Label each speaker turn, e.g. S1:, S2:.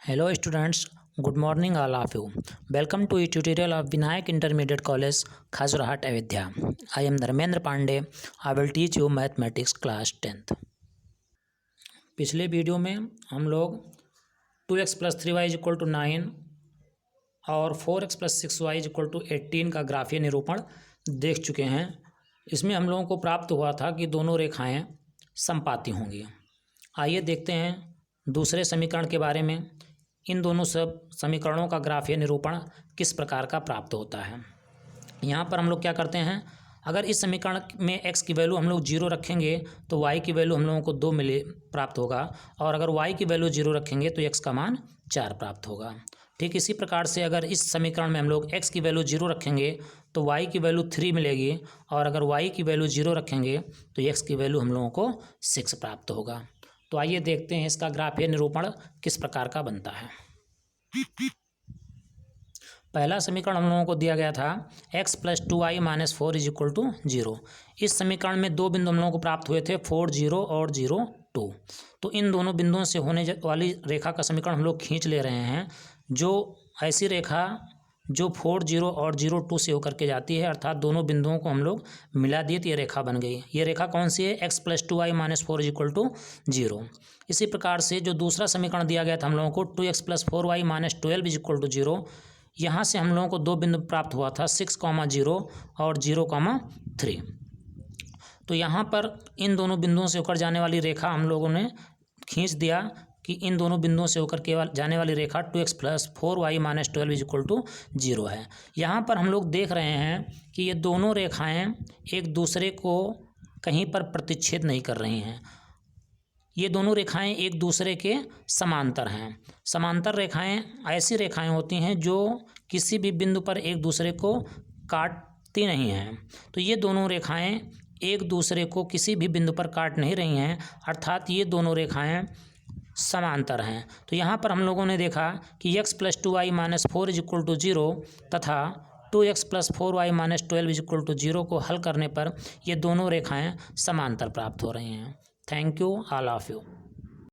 S1: Hello students, good morning all of you. Welcome to a tutorial of Vinayak Intermediate College, Khajurahat, Ayodhya. I am Dharmendra Pandey. I will teach you mathematics class 10th. पिछले video में हम लोग 2x + 3y = 9 और 4x + 6y = 18 का ग्राफीय निरूपण देख चुके हैं। इसमें हम लोगों को प्राप्त हुआ था कि दोनों रेखाएं समपाती होंगी। आइए देखते हैं दूसरे समीकरण के बारे में। इन दोनों सब समीकरणों का ग्राफीय निरूपण किस प्रकार का प्राप्त होता है। यहाँ पर हम लोग क्या करते हैं, अगर इस समीकरण में x की वैल्यू हम लोग 0 रखेंगे तो y की वैल्यू हम लोगों को 2 प्राप्त होगा, और अगर y की वैल्यू 0 रखेंगे तो x का मान 4 प्राप्त होगा। ठीक इसी प्रकार से अगर इस समीकरण में हम लोग x की वैल्यू 0 रखेंगे तो y की वैल्यू 3 मिलेगी, और अगर y की वैल्यू 0 रखेंगे तो x की वैल्यू हम लोगों को 6 प्राप्त होगा। तो आइए देखते हैं इसका ग्राफीय निरूपण किस प्रकार का बनता है। पहला समीकरण हम लोगों को दिया गया था x + 2y - 4 = 0। इस समीकरण में दो बिंदु हम लोगों को प्राप्त हुए थे 4 0 और 0 2। तो इन दोनों बिंदुओं से होने वाली रेखा का समीकरण हम लोग खींच ले रहे हैं, जो ऐसी रेखा जो 4 0 और 0 2 से होकर के जाती है, अर्थात दोनों बिंदुओं को हम लोग मिला दिए तो ये रेखा बन गई। ये रेखा कौन सी है, x + 2y - 4 = 0। इसी प्रकार से जो दूसरा समीकरण दिया गया था हम लोगों को 2x + 4y - 12 = 0, यहाँ से हम लोगों को दो बिंदु प्राप्त हुआ था 6, 0 और 0, 3। तो यहाँ पर इन दोनों बिंदुओं से होकर जाने वाली रेखा हम लोगों ने खींच दिया कि इन दोनों बिंदुओं से होकर केवल जाने वाली रेखा 2x + 4y - 12 = 0 है। यहाँ पर हम लोग देख रहे हैं कि ये दोनों रेखाएं एक दूसरे को कहीं पर प्रतिच्छेद नहीं कर रही हैं। ये दोनों रेखाएं एक दूसरे के समांतर हैं। समांतर रेखाएं ऐसी रेखाएं होती हैं जो किसी भी बिंदु पर एक दूसरे को काटती नहीं हैं। तो ये दोनों रेखाएं एक दूसरे को किसी भी बिंदु पर काट नहीं रही हैं, अर्थात ये दोनों रेखाएं समांतर हैं। तो यहाँ पर हम लोगों ने देखा कि x + 2y - 4 = 0 तथा 2x + 4y - 12 = 0 को हल करने पर ये दोनों रेखाएं समांतर प्राप्त हो रही हैं। Thank you all of you.